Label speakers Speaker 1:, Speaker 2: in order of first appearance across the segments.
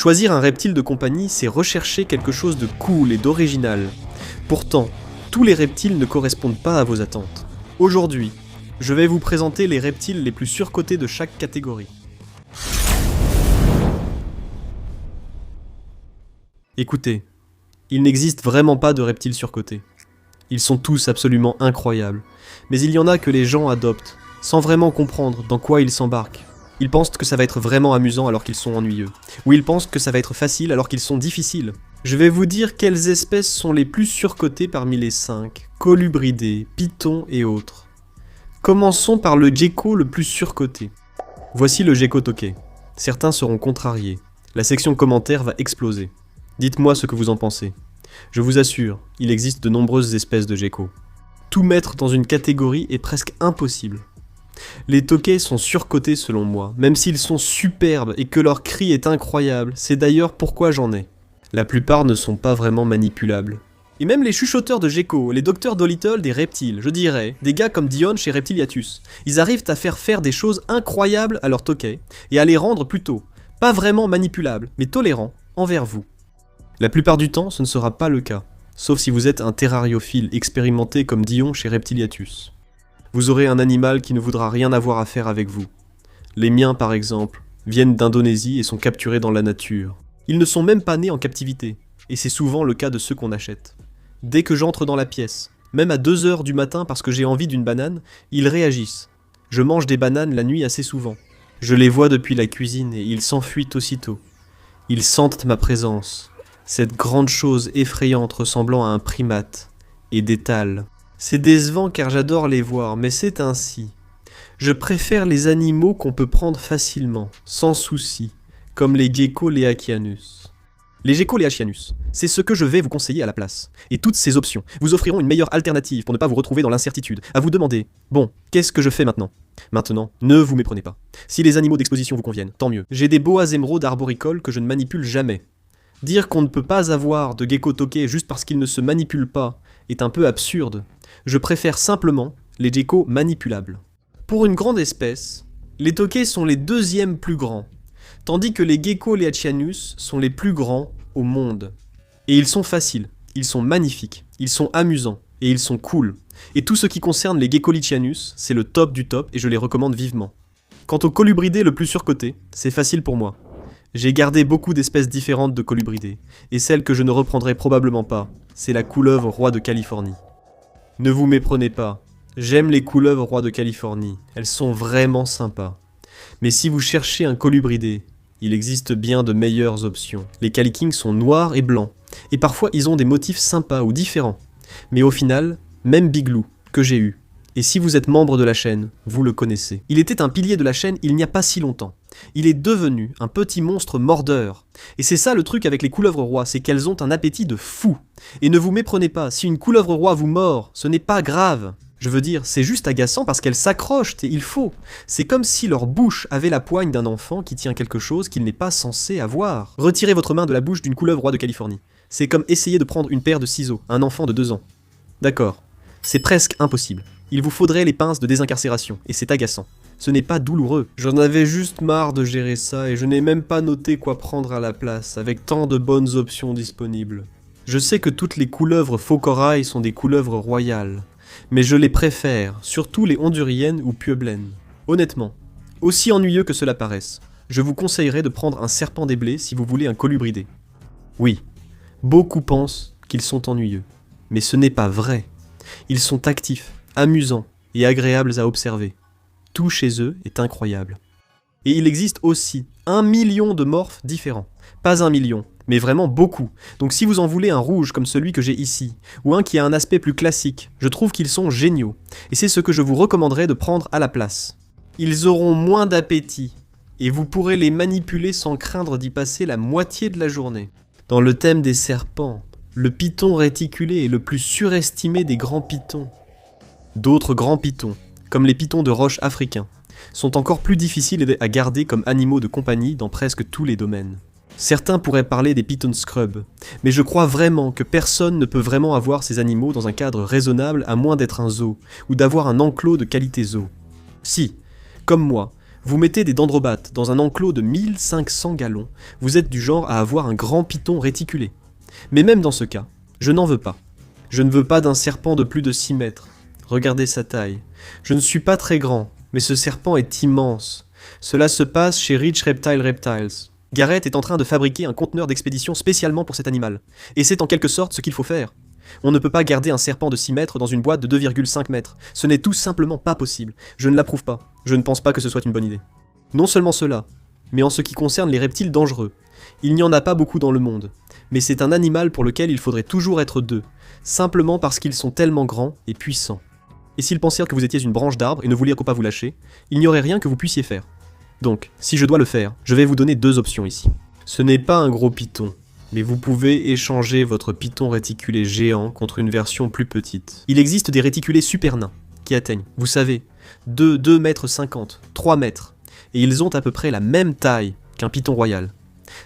Speaker 1: Choisir un reptile de compagnie, c'est rechercher quelque chose de cool et d'original. Pourtant, tous les reptiles ne correspondent pas à vos attentes. Aujourd'hui, je vais vous présenter les reptiles les plus surcotés de chaque catégorie. Écoutez, il n'existe vraiment pas de reptiles surcotés. Ils sont tous absolument incroyables, mais il y en a que les gens adoptent, sans vraiment comprendre dans quoi ils s'embarquent. Ils pensent que ça va être vraiment amusant alors qu'ils sont ennuyeux, ou ils pensent que ça va être facile alors qu'ils sont difficiles. Je vais vous dire quelles espèces sont les plus surcotées parmi les 5, colubridés, pythons et autres. Commençons par le gecko le plus surcoté. Voici le gecko toqué. Certains seront contrariés. La section commentaires va exploser. Dites-moi ce que vous en pensez. Je vous assure, il existe de nombreuses espèces de geckos. Tout mettre dans une catégorie est presque impossible. Les toquets sont surcotés selon moi, même s'ils sont superbes et que leur cri est incroyable, c'est d'ailleurs pourquoi j'en ai. La plupart ne sont pas vraiment manipulables. Et même les chuchoteurs de geckos, les docteurs Dolittle des reptiles, je dirais, des gars comme Dion chez Reptiliatus, ils arrivent à faire des choses incroyables à leurs toquets et à les rendre plutôt, pas vraiment manipulables, mais tolérants envers vous. La plupart du temps, ce ne sera pas le cas, sauf si vous êtes un terrariophile expérimenté comme Dion chez Reptiliatus. Vous aurez un animal qui ne voudra rien avoir à faire avec vous. Les miens, par exemple, viennent d'Indonésie et sont capturés dans la nature. Ils ne sont même pas nés en captivité, et c'est souvent le cas de ceux qu'on achète. Dès que j'entre dans la pièce, même à 2 h du matin parce que j'ai envie d'une banane, ils réagissent. Je mange des bananes la nuit assez souvent. Je les vois depuis la cuisine et ils s'enfuient aussitôt. Ils sentent ma présence, cette grande chose effrayante ressemblant à un primate, et d'étale. C'est décevant car j'adore les voir, mais c'est ainsi. Je préfère les animaux qu'on peut prendre facilement, sans souci, comme les geckos leachianus. Les geckos leachianus, c'est ce que je vais vous conseiller à la place. Et toutes ces options vous offriront une meilleure alternative pour ne pas vous retrouver dans l'incertitude, à vous demander « Bon, qu'est-ce que je fais maintenant ?» Maintenant, ne vous méprenez pas. Si les animaux d'exposition vous conviennent, tant mieux. J'ai des boas émeraudes arboricoles que je ne manipule jamais. Dire qu'on ne peut pas avoir de gecko toqué juste parce qu'ils ne se manipulent pas est un peu absurde. Je préfère simplement les geckos manipulables. Pour une grande espèce, les toqués sont les 2e plus grands, tandis que les geckos leachianus sont les plus grands au monde. Et ils sont faciles, ils sont magnifiques, ils sont amusants, et ils sont cool. Et tout ce qui concerne les geckos leachianus, c'est le top du top et je les recommande vivement. Quant au colubridé le plus surcoté, c'est facile pour moi. J'ai gardé beaucoup d'espèces différentes de colubridés, et celle que je ne reprendrai probablement pas, c'est la couleuvre roi de Californie. Ne vous méprenez pas, j'aime les couleuvres rois de Californie, elles sont vraiment sympas. Mais si vous cherchez un colubridé, il existe bien de meilleures options. Les calikings sont noirs et blancs, et parfois ils ont des motifs sympas ou différents. Mais au final, même Biglou, que j'ai eu, et si vous êtes membre de la chaîne, vous le connaissez. Il était un pilier de la chaîne il n'y a pas si longtemps. Il est devenu un petit monstre mordeur. Et c'est ça le truc avec les couleuvres rois, c'est qu'elles ont un appétit de fou. Et ne vous méprenez pas, si une couleuvre roi vous mord, ce n'est pas grave. Je veux dire, c'est juste agaçant parce qu'elles s'accrochent et il faut. C'est comme si leur bouche avait la poigne d'un enfant qui tient quelque chose qu'il n'est pas censé avoir. Retirez votre main de la bouche d'une couleuvre roi de Californie. C'est comme essayer de prendre une paire de ciseaux à un enfant de 2 ans. D'accord, c'est presque impossible. Il vous faudrait les pinces de désincarcération, et c'est agaçant. Ce n'est pas douloureux. J'en avais juste marre de gérer ça, et je n'ai même pas noté quoi prendre à la place, avec tant de bonnes options disponibles. Je sais que toutes les couleuvres faux corail sont des couleuvres royales, mais je les préfère, surtout les honduriennes ou pueblaines. Honnêtement, aussi ennuyeux que cela paraisse, je vous conseillerais de prendre un serpent des blés si vous voulez un colubridé. Oui, beaucoup pensent qu'ils sont ennuyeux, mais ce n'est pas vrai. Ils sont actifs, amusants et agréables à observer. Tout chez eux est incroyable. Et il existe aussi 1 million de morphes différents. Pas 1 million, mais vraiment beaucoup. Donc si vous en voulez un rouge comme celui que j'ai ici, ou un qui a un aspect plus classique, je trouve qu'ils sont géniaux. Et c'est ce que je vous recommanderais de prendre à la place. Ils auront moins d'appétit, et vous pourrez les manipuler sans craindre d'y passer la moitié de la journée. Dans le thème des serpents, le python réticulé est le plus surestimé des grands pythons. D'autres grands pythons, comme les pythons de roche africains, sont encore plus difficiles à garder comme animaux de compagnie dans presque tous les domaines. Certains pourraient parler des python scrubs, mais je crois vraiment que personne ne peut vraiment avoir ces animaux dans un cadre raisonnable à moins d'être un zoo, ou d'avoir un enclos de qualité zoo. Si, comme moi, Vous mettez des dendrobates dans un enclos de 1500 gallons, vous êtes du genre à avoir un grand python réticulé. Mais même dans ce cas, je n'en veux pas. Je ne veux pas d'un serpent de plus de 6 mètres. Regardez sa taille. Je ne suis pas très grand, mais ce serpent est immense. Cela se passe chez Rich Reptile Reptiles. Garrett est en train de fabriquer un conteneur d'expédition spécialement pour cet animal. Et c'est en quelque sorte ce qu'il faut faire. On ne peut pas garder un serpent de 6 mètres dans une boîte de 2,5 mètres. Ce n'est tout simplement pas possible. Je ne l'approuve pas. Je ne pense pas que ce soit une bonne idée. Non seulement cela, mais en ce qui concerne les reptiles dangereux. Il n'y en a pas beaucoup dans le monde. Mais c'est un animal pour lequel il faudrait toujours être deux. Simplement parce qu'ils sont tellement grands et puissants. Et s'ils pensèrent que vous étiez une branche d'arbre et ne voulaient pas vous lâcher, il n'y aurait rien que vous puissiez faire. Donc, si je dois le faire, je vais vous donner 2 options ici. Ce n'est pas un gros python, mais vous pouvez échanger votre python réticulé géant contre une version plus petite. Il existe des réticulés super nains, qui atteignent, vous savez, 2 mètres 50, 3 mètres, et ils ont à peu près la même taille qu'un python royal.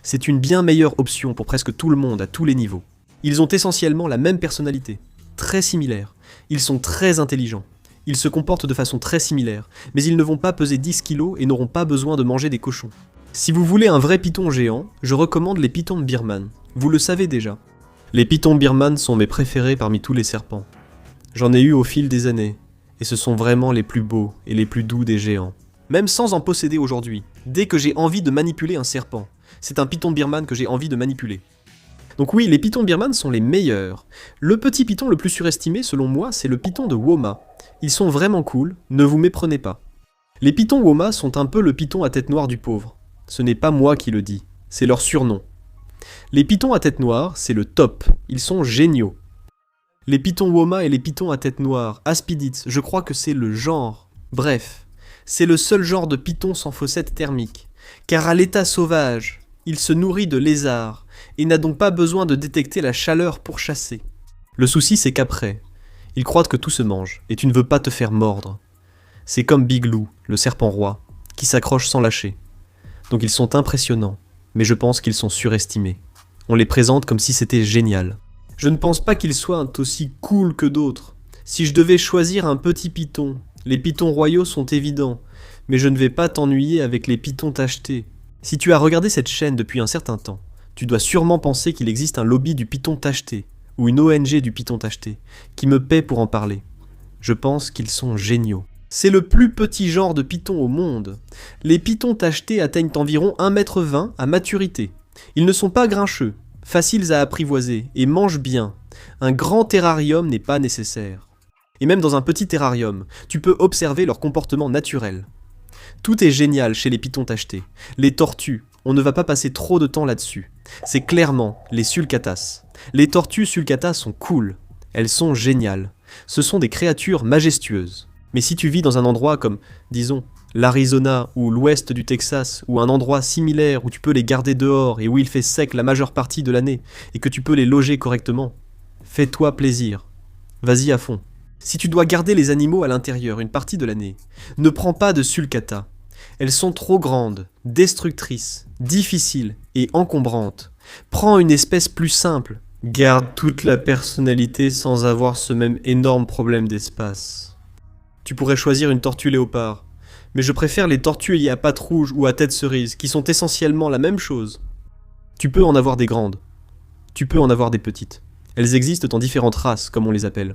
Speaker 1: C'est une bien meilleure option pour presque tout le monde à tous les niveaux. Ils ont essentiellement la même personnalité, très similaire. Ils sont très intelligents. Ils se comportent de façon très similaire, mais ils ne vont pas peser 10 kilos et n'auront pas besoin de manger des cochons. Si vous voulez un vrai python géant, je recommande les pythons de Birman. Vous le savez déjà. Les pythons Birman sont mes préférés parmi tous les serpents. J'en ai eu au fil des années, et ce sont vraiment les plus beaux et les plus doux des géants. Même sans en posséder aujourd'hui, dès que j'ai envie de manipuler un serpent, c'est un python Birman que j'ai envie de manipuler. Donc oui, les pythons Birman sont les meilleurs. Le petit python le plus surestimé, selon moi, c'est le python de Woma. Ils sont vraiment cool, ne vous méprenez pas. Les pythons Woma sont un peu le python à tête noire du pauvre. Ce n'est pas moi qui le dis, c'est leur surnom. Les pythons à tête noire, c'est le top, ils sont géniaux. Les pythons Woma et les pythons à tête noire, Aspidites, je crois que c'est le genre. Bref, c'est le seul genre de python sans fossette thermique. Car à l'état sauvage, il se nourrit de lézards, et n'a donc pas besoin de détecter la chaleur pour chasser. Le souci c'est qu'après, ils croient que tout se mange, et tu ne veux pas te faire mordre. C'est comme Big Lou, le serpent roi, qui s'accroche sans lâcher. Donc ils sont impressionnants, mais je pense qu'ils sont surestimés. On les présente comme si c'était génial. Je ne pense pas qu'ils soient aussi cool que d'autres. Si je devais choisir un petit python, les pythons royaux sont évidents, mais je ne vais pas t'ennuyer avec les pythons tachetés. Si tu as regardé cette chaîne depuis un certain temps, tu dois sûrement penser qu'il existe un lobby du python tacheté, ou une ONG du python tacheté, qui me paie pour en parler. Je pense qu'ils sont géniaux. C'est le plus petit genre de python au monde. Les pythons tachetés atteignent environ 1,20 m à maturité. Ils ne sont pas grincheux, faciles à apprivoiser, et mangent bien. Un grand terrarium n'est pas nécessaire. Et même dans un petit terrarium, tu peux observer leur comportement naturel. Tout est génial chez les pythons tachetés. Les tortues, on ne va pas passer trop de temps là-dessus. C'est clairement les sulcatas. Les tortues sulcatas sont cool. Elles sont géniales. Ce sont des créatures majestueuses. Mais si tu vis dans un endroit comme, disons, l'Arizona ou l'ouest du Texas, ou un endroit similaire où tu peux les garder dehors et où il fait sec la majeure partie de l'année, et que tu peux les loger correctement, fais-toi plaisir. Vas-y à fond. Si tu dois garder les animaux à l'intérieur une partie de l'année, ne prends pas de sulcata. Elles sont trop grandes, destructrices, difficiles et encombrantes. Prends une espèce plus simple. Garde toute la personnalité sans avoir ce même énorme problème d'espace. Tu pourrais choisir une tortue léopard, mais je préfère les tortues à pattes rouges ou à tête cerise, qui sont essentiellement la même chose. Tu peux en avoir des grandes. Tu peux en avoir des petites. Elles existent en différentes races, comme on les appelle.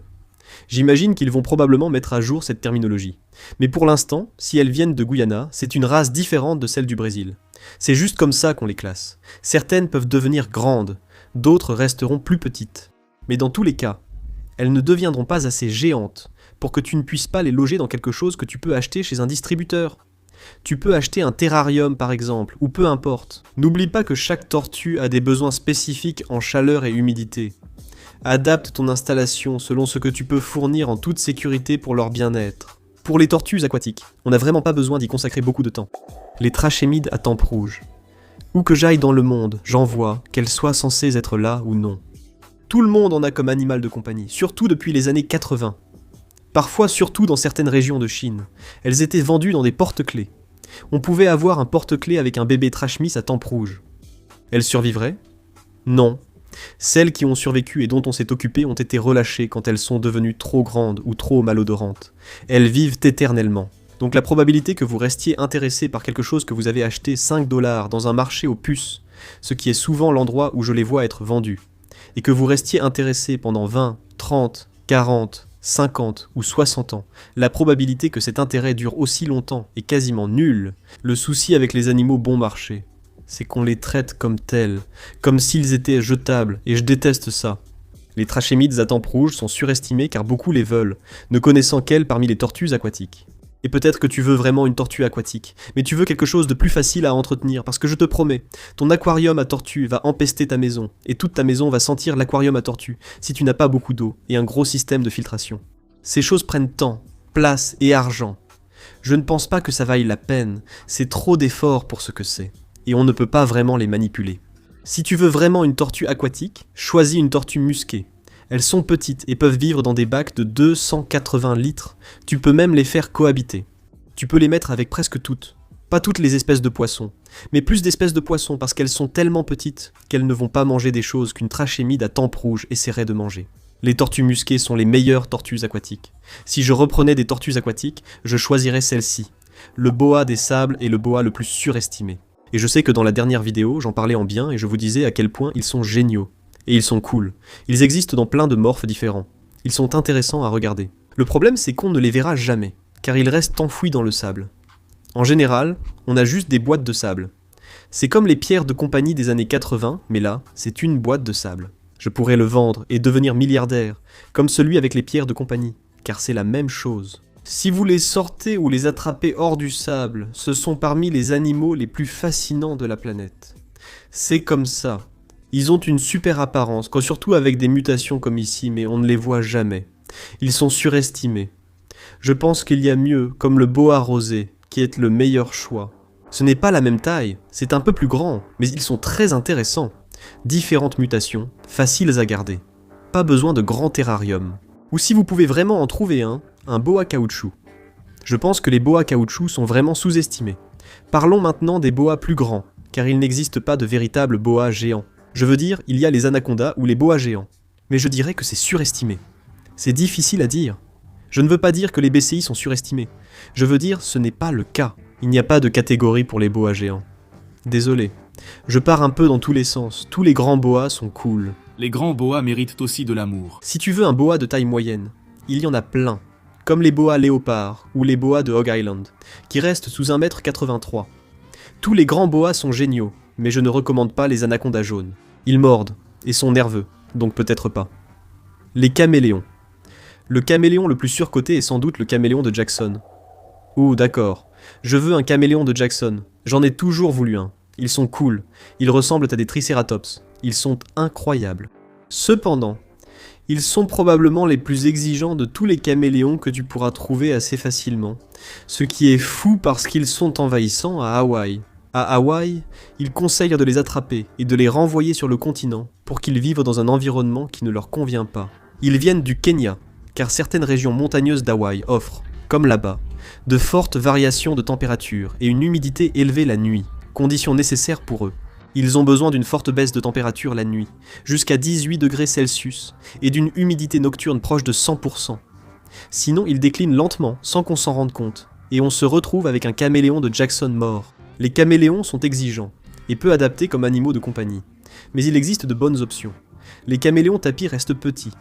Speaker 1: J'imagine qu'ils vont probablement mettre à jour cette terminologie. Mais pour l'instant, si elles viennent de Guyana, c'est une race différente de celle du Brésil. C'est juste comme ça qu'on les classe. Certaines peuvent devenir grandes, d'autres resteront plus petites. Mais dans tous les cas, elles ne deviendront pas assez géantes pour que tu ne puisses pas les loger dans quelque chose que tu peux acheter chez un distributeur. Tu peux acheter un terrarium par exemple, ou peu importe. N'oublie pas que chaque tortue a des besoins spécifiques en chaleur et humidité. Adapte ton installation selon ce que tu peux fournir en toute sécurité pour leur bien-être. Pour les tortues aquatiques, on n'a vraiment pas besoin d'y consacrer beaucoup de temps. Les trachémides à tempes rouges. Où que j'aille dans le monde, j'en vois, qu'elles soient censées être là ou non. Tout le monde en a comme animal de compagnie, surtout depuis les années 80. Parfois surtout dans certaines régions de Chine. Elles étaient vendues dans des porte-clés. On pouvait avoir un porte-clés avec un bébé trashmiss à tempes rouges. Elles survivraient ? Non. Celles qui ont survécu et dont on s'est occupé ont été relâchées quand elles sont devenues trop grandes ou trop malodorantes. Elles vivent éternellement. Donc la probabilité que vous restiez intéressé par quelque chose que vous avez acheté 5 $ dans un marché aux puces, ce qui est souvent l'endroit où je les vois être vendus, et que vous restiez intéressé pendant 20, 30, 40, 50 ou 60 ans, la probabilité que cet intérêt dure aussi longtemps est quasiment nulle. Le souci avec les animaux bon marché, c'est qu'on les traite comme tels, comme s'ils étaient jetables, et je déteste ça. Les trachémides à tempes rouges sont surestimés car beaucoup les veulent, ne connaissant qu'elles parmi les tortues aquatiques. Et peut-être que tu veux vraiment une tortue aquatique, mais tu veux quelque chose de plus facile à entretenir, parce que je te promets, ton aquarium à tortue va empester ta maison, et toute ta maison va sentir l'aquarium à tortue, si tu n'as pas beaucoup d'eau et un gros système de filtration. Ces choses prennent temps, place et argent. Je ne pense pas que ça vaille la peine, c'est trop d'efforts pour ce que c'est, et on ne peut pas vraiment les manipuler. Si tu veux vraiment une tortue aquatique, choisis une tortue musquée. Elles sont petites et peuvent vivre dans des bacs de 280 litres. Tu peux même les faire cohabiter. Tu peux les mettre avec presque toutes. Pas toutes les espèces de poissons, mais plus d'espèces de poissons parce qu'elles sont tellement petites qu'elles ne vont pas manger des choses qu'une trachémide à tempes rouges essaierait de manger. Les tortues musquées sont les meilleures tortues aquatiques. Si je reprenais des tortues aquatiques, je choisirais celle-ci. Le boa des sables est le boa le plus surestimé. Et je sais que dans la dernière vidéo, j'en parlais en bien et je vous disais à quel point ils sont géniaux. Et ils sont cool. Ils existent dans plein de morphes différents. Ils sont intéressants à regarder. Le problème, c'est qu'on ne les verra jamais, car ils restent enfouis dans le sable. En général, on a juste des boîtes de sable. C'est comme les pierres de compagnie des années 80, mais là, c'est une boîte de sable. Je pourrais le vendre et devenir milliardaire, comme celui avec les pierres de compagnie, car c'est la même chose. Si vous les sortez ou les attrapez hors du sable, ce sont parmi les animaux les plus fascinants de la planète. C'est comme ça. Ils ont une super apparence, surtout avec des mutations comme ici, mais on ne les voit jamais. Ils sont surestimés. Je pense qu'il y a mieux, comme le boa rosé, qui est le meilleur choix. Ce n'est pas la même taille, c'est un peu plus grand, mais ils sont très intéressants. Différentes mutations, faciles à garder. Pas besoin de grand terrarium. Ou si vous pouvez vraiment en trouver un boa caoutchouc. Je pense que les boas caoutchouc sont vraiment sous-estimés. Parlons maintenant des boas plus grands, car il n'existe pas de véritables boas géants. Je veux dire, il y a les anacondas ou les boas géants. Mais je dirais que c'est surestimé. C'est difficile à dire. Je ne veux pas dire que les BCI sont surestimés. Je veux dire, ce n'est pas le cas. Il n'y a pas de catégorie pour les boas géants. Désolé. Je pars un peu dans tous les sens. Tous les grands boas sont cool.
Speaker 2: Les grands boas méritent aussi de l'amour.
Speaker 1: Si tu veux un boa de taille moyenne, il y en a plein. Comme les boas léopards ou les boas de Hog Island, qui restent sous 1,83 m. Tous les grands boas sont géniaux, mais je ne recommande pas les anacondas jaunes. Ils mordent, et sont nerveux, donc peut-être pas. Les caméléons. Le caméléon le plus surcoté est sans doute le caméléon de Jackson. Ouh, d'accord. Je veux un caméléon de Jackson. J'en ai toujours voulu un. Ils sont cool. Ils ressemblent à des tricératops. Ils sont incroyables. Cependant, ils sont probablement les plus exigeants de tous les caméléons que tu pourras trouver assez facilement. Ce qui est fou parce qu'ils sont envahissants à Hawaï. À Hawaï, ils conseillent de les attraper et de les renvoyer sur le continent pour qu'ils vivent dans un environnement qui ne leur convient pas. Ils viennent du Kenya, car certaines régions montagneuses d'Hawaï offrent, comme là-bas, de fortes variations de température et une humidité élevée la nuit, conditions nécessaires pour eux. Ils ont besoin d'une forte baisse de température la nuit, jusqu'à 18 degrés Celsius, et d'une humidité nocturne proche de 100%. Sinon, ils déclinent lentement, sans qu'on s'en rende compte, et on se retrouve avec un caméléon de Jackson mort. Les caméléons sont exigeants, et peu adaptés comme animaux de compagnie. Mais il existe de bonnes options. Les caméléons tapis restent petits.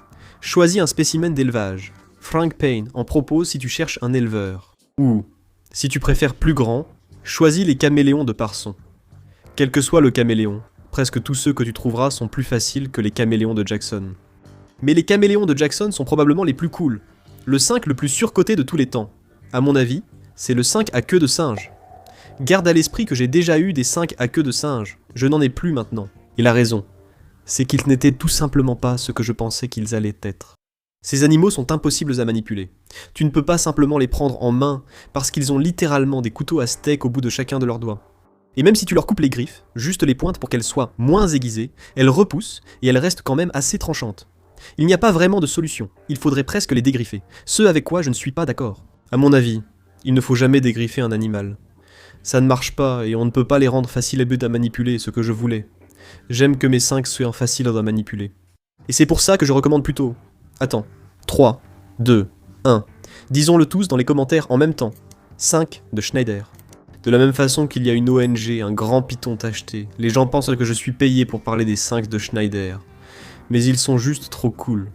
Speaker 1: Choisis un spécimen d'élevage. Frank Payne en propose si tu cherches un éleveur. Ou, si tu préfères plus grand, choisis les caméléons de Parson. Quel que soit le caméléon, presque tous ceux que tu trouveras sont plus faciles que les caméléons de Jackson. Mais les caméléons de Jackson sont probablement les plus cools. Le 5 le plus surcoté de tous les temps. À mon avis, c'est le 5 à queue de singe. Garde à l'esprit que j'ai déjà eu des 5 à queue de singe. Je n'en ai plus maintenant. Il a raison. C'est qu'ils n'étaient tout simplement pas ce que je pensais qu'ils allaient être. Ces animaux sont impossibles à manipuler. Tu ne peux pas simplement les prendre en main parce qu'ils ont littéralement des couteaux à steak au bout de chacun de leurs doigts. Et même si tu leur coupes les griffes, juste les pointes pour qu'elles soient moins aiguisées, elles repoussent et elles restent quand même assez tranchantes. Il n'y a pas vraiment de solution, il faudrait presque les dégriffer, ce avec quoi je ne suis pas d'accord. À mon avis, il ne faut jamais dégriffer un animal. Ça ne marche pas et on ne peut pas les rendre faciles à manipuler, ce que je voulais. J'aime que mes 5 soient faciles à manipuler. Et c'est pour ça que je recommande plutôt... Attends, 3, 2, 1. Disons-le tous dans les commentaires en même temps. 5 de Schneider. De la même façon qu'il y a une ONG, un grand python tacheté, les gens pensent que je suis payé pour parler des 5 de Schneider. Mais ils sont juste trop cool.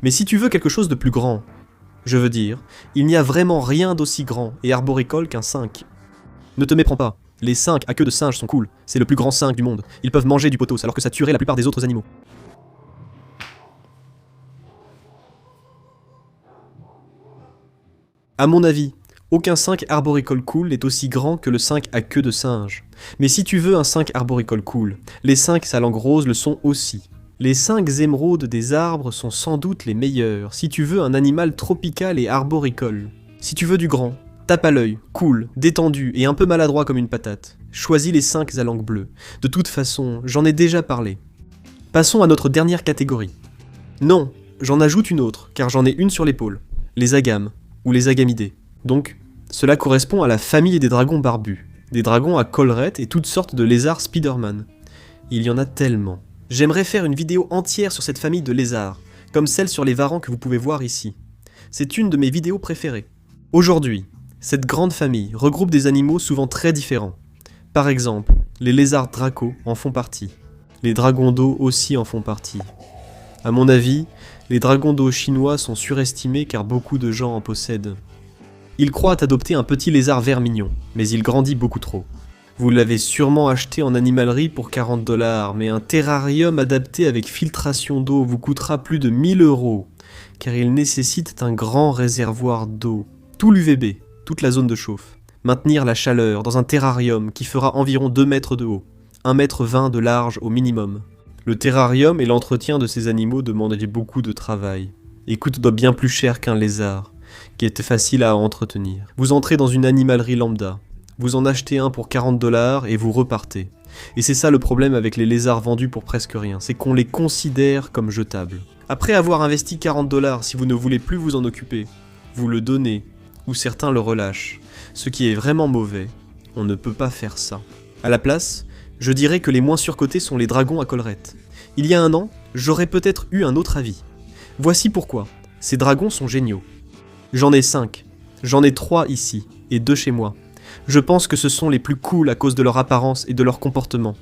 Speaker 1: Mais si tu veux quelque chose de plus grand, je veux dire, il n'y a vraiment rien d'aussi grand et arboricole qu'un 5. Ne te méprends pas, les 5 à queue de singe sont cool, c'est le plus grand 5 du monde. Ils peuvent manger du pothos alors que ça tuerait la plupart des autres animaux. À mon avis, aucun 5 arboricole cool n'est aussi grand que le 5 à queue de singe. Mais si tu veux un 5 arboricole cool, les 5 sa langue rose le sont aussi. Les 5 émeraudes des arbres sont sans doute les meilleurs si tu veux un animal tropical et arboricole. Si tu veux du grand, tape à l'œil, cool, détendu et un peu maladroit comme une patate. Choisis les 5 à langue bleue. De toute façon, j'en ai déjà parlé. Passons à notre dernière catégorie. Non, j'en ajoute une autre, car j'en ai une sur l'épaule. Les agames, ou les agamidés. Donc, cela correspond à la famille des dragons barbus. Des dragons à collerette et toutes sortes de lézards Spider-Man. Il y en a tellement. J'aimerais faire une vidéo entière sur cette famille de lézards, comme celle sur les varans que vous pouvez voir ici. C'est une de mes vidéos préférées. Aujourd'hui, cette grande famille regroupe des animaux souvent très différents. Par exemple, les lézards draco en font partie. Les dragons d'eau aussi en font partie. À mon avis, les dragons d'eau chinois sont surestimés car beaucoup de gens en possèdent. Ils croient adopter un petit lézard vert mignon, mais il grandit beaucoup trop. Vous l'avez sûrement acheté en animalerie pour 40 $, mais un terrarium adapté avec filtration d'eau vous coûtera plus de 1000 €, car il nécessite un grand réservoir d'eau, tout l'UVB, toute la zone de chauffe. Maintenir la chaleur dans un terrarium qui fera environ 2 mètres de haut, 1,20 m de large au minimum. Le terrarium et l'entretien de ces animaux demanderaient beaucoup de travail, et coûtent bien plus cher qu'un lézard, qui est facile à entretenir. Vous entrez dans une animalerie lambda, vous en achetez un pour 40 $ et vous repartez. Et c'est ça le problème avec les lézards vendus pour presque rien, c'est qu'on les considère comme jetables. Après avoir investi 40 $, si vous ne voulez plus vous en occuper, vous le donnez, ou certains le relâchent. Ce qui est vraiment mauvais, on ne peut pas faire ça. À la place, je dirais que les moins surcotés sont les dragons à collerette. Il y a un an, j'aurais peut-être eu un autre avis. Voici pourquoi, ces dragons sont géniaux. J'en ai 5, j'en ai 3 ici, et 2 chez moi. Je pense que ce sont les plus cool à cause de leur apparence et de leur comportement.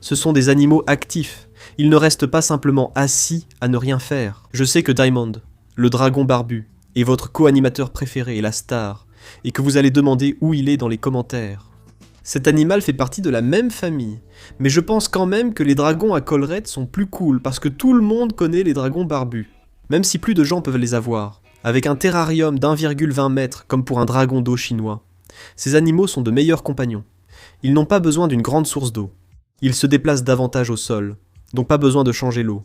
Speaker 1: Ce sont des animaux actifs, ils ne restent pas simplement assis à ne rien faire. Je sais que Diamond, le dragon barbu, est votre co-animateur préféré et la star, et que vous allez demander où il est dans les commentaires. Cet animal fait partie de la même famille, mais je pense quand même que les dragons à collerette sont plus cool parce que tout le monde connaît les dragons barbus, même si plus de gens peuvent les avoir. Avec un terrarium d'1,20 m comme pour un dragon d'eau chinois, ces animaux sont de meilleurs compagnons. Ils n'ont pas besoin d'une grande source d'eau. Ils se déplacent davantage au sol, donc pas besoin de changer l'eau.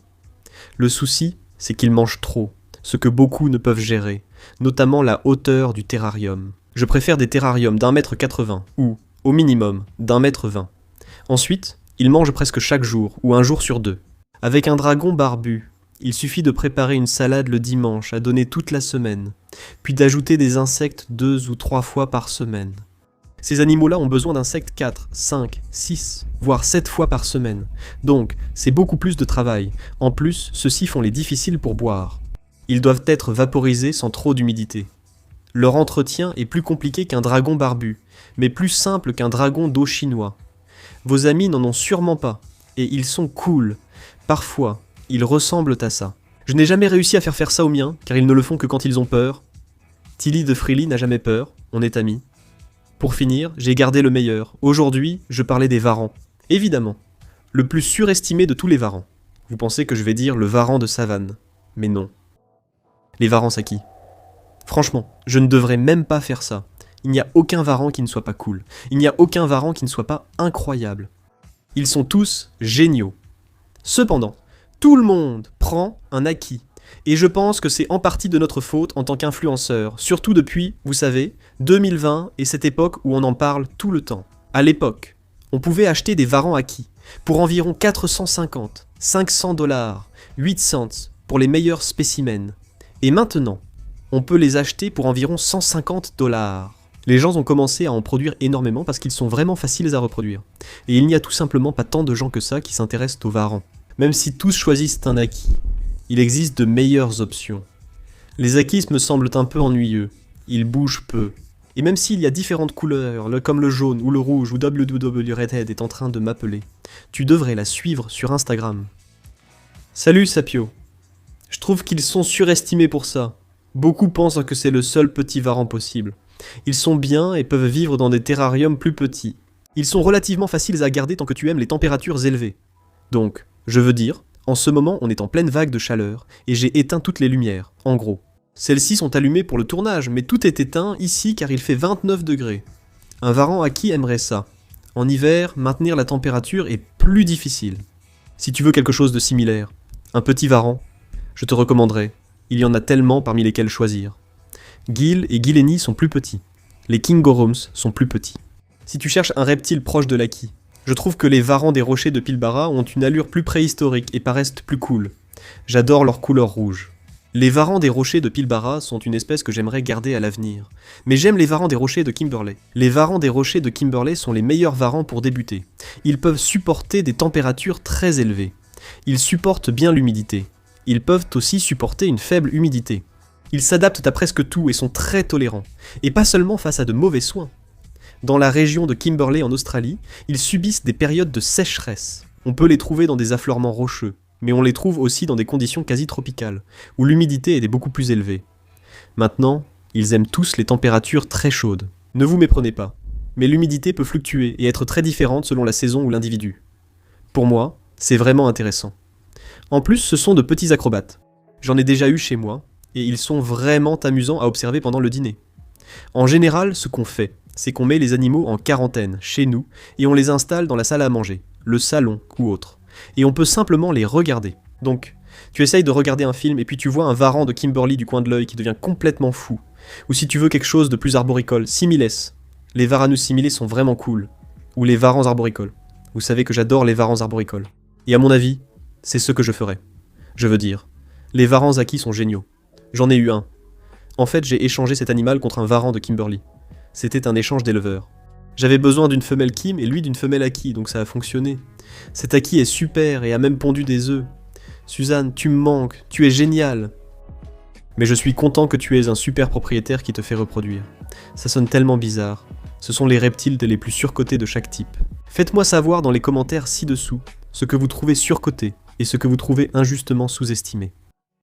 Speaker 1: Le souci, c'est qu'ils mangent trop, ce que beaucoup ne peuvent gérer, notamment la hauteur du terrarium. Je préfère des terrariums d'1,80 m ou, au minimum, d'1,20 m. Ensuite, ils mangent presque chaque jour ou un jour sur 2. Avec un dragon barbu, il suffit de préparer une salade le dimanche à donner toute la semaine, puis d'ajouter des insectes 2 ou 3 fois par semaine. Ces animaux-là ont besoin d'insectes 4, 5, 6, voire 7 fois par semaine. Donc, c'est beaucoup plus de travail. En plus, ceux-ci font les difficiles pour boire. Ils doivent être vaporisés sans trop d'humidité. Leur entretien est plus compliqué qu'un dragon barbu, mais plus simple qu'un dragon d'eau chinois. Vos amis n'en ont sûrement pas, et ils sont cool. Parfois, ils ressemblent à ça. Je n'ai jamais réussi à faire ça aux miens, car ils ne le font que quand ils ont peur. Tilly de Freely n'a jamais peur, on est amis. Pour finir, j'ai gardé le meilleur. Aujourd'hui, je parlais des varans. Évidemment, le plus surestimé de tous les varans. Vous pensez que je vais dire le varan de savane, mais non. Les varans à qui ? Franchement, je ne devrais même pas faire ça. Il n'y a aucun varan qui ne soit pas cool. Il n'y a aucun varan qui ne soit pas incroyable. Ils sont tous géniaux. Cependant, tout le monde prend un acquis. Et je pense que c'est en partie de notre faute en tant qu'influenceur, surtout depuis, vous savez, 2020 et cette époque où on en parle tout le temps. À l'époque, on pouvait acheter des varans acquis pour environ 450, 500 $, 8 cents pour les meilleurs spécimens. Et maintenant, on peut les acheter pour environ 150 $. Les gens ont commencé à en produire énormément parce qu'ils sont vraiment faciles à reproduire. Et il n'y a tout simplement pas tant de gens que ça qui s'intéressent aux varans. Même si tous choisissent un acquis, il existe de meilleures options. Les acquis me semblent un peu ennuyeux. Ils bougent peu. Et même s'il y a différentes couleurs, comme le jaune ou le rouge ou WWW Redhead est en train de m'appeler, tu devrais la suivre sur Instagram. Salut Sapio. Je trouve qu'ils sont surestimés pour ça. Beaucoup pensent que c'est le seul petit varan possible. Ils sont bien et peuvent vivre dans des terrariums plus petits. Ils sont relativement faciles à garder tant que tu aimes les températures élevées. Donc, je veux dire, en ce moment on est en pleine vague de chaleur et j'ai éteint toutes les lumières, en gros. Celles-ci sont allumées pour le tournage, mais tout est éteint ici car il fait 29 degrés. Un varan acquis aimerait ça. En hiver, maintenir la température est plus difficile. Si tu veux quelque chose de similaire, un petit varan, je te recommanderais. Il y en a tellement parmi lesquels choisir. Gil et Gileni sont plus petits. Les Kingorums sont plus petits. Si tu cherches un reptile proche de l'acquis, je trouve que les varans des rochers de Pilbara ont une allure plus préhistorique et paraissent plus cool. J'adore leur couleur rouge. Les varans des rochers de Pilbara sont une espèce que j'aimerais garder à l'avenir. Mais j'aime les varans des rochers de Kimberley. Les varans des rochers de Kimberley sont les meilleurs varans pour débuter. Ils peuvent supporter des températures très élevées. Ils supportent bien l'humidité. Ils peuvent aussi supporter une faible humidité. Ils s'adaptent à presque tout et sont très tolérants. Et pas seulement face à de mauvais soins. Dans la région de Kimberley en Australie, ils subissent des périodes de sécheresse. On peut les trouver dans des affleurements rocheux, mais on les trouve aussi dans des conditions quasi tropicales, où l'humidité est beaucoup plus élevée. Maintenant, ils aiment tous les températures très chaudes. Ne vous méprenez pas, mais l'humidité peut fluctuer et être très différente selon la saison ou l'individu. Pour moi, c'est vraiment intéressant. En plus, ce sont de petits acrobates. J'en ai déjà eu chez moi, et ils sont vraiment amusants à observer pendant le dîner. En général, ce qu'on fait, c'est qu'on met les animaux en quarantaine, chez nous, et on les installe dans la salle à manger, le salon ou autre. Et on peut simplement les regarder. Donc, tu essayes de regarder un film et puis tu vois un varan de Kimberley du coin de l'œil qui devient complètement fou. Ou si tu veux quelque chose de plus arboricole, similes. Les varanus similes sont vraiment cool. Ou les varans arboricoles. Vous savez que j'adore les varans arboricoles. Et à mon avis, c'est ce que je ferais. Je veux dire, les varans acquis sont géniaux. J'en ai eu un. En fait, j'ai échangé cet animal contre un varan de Kimberley. C'était un échange d'éleveurs. J'avais besoin d'une femelle Kim et lui d'une femelle Aki, donc ça a fonctionné. Cet Aki est super et a même pondu des œufs. Suzanne, tu me manques, tu es géniale. Mais je suis content que tu aies un super propriétaire qui te fait reproduire. Ça sonne tellement bizarre. Ce sont les reptiles les plus surcotés de chaque type. Faites-moi savoir dans les commentaires ci-dessous ce que vous trouvez surcoté et ce que vous trouvez injustement sous-estimé.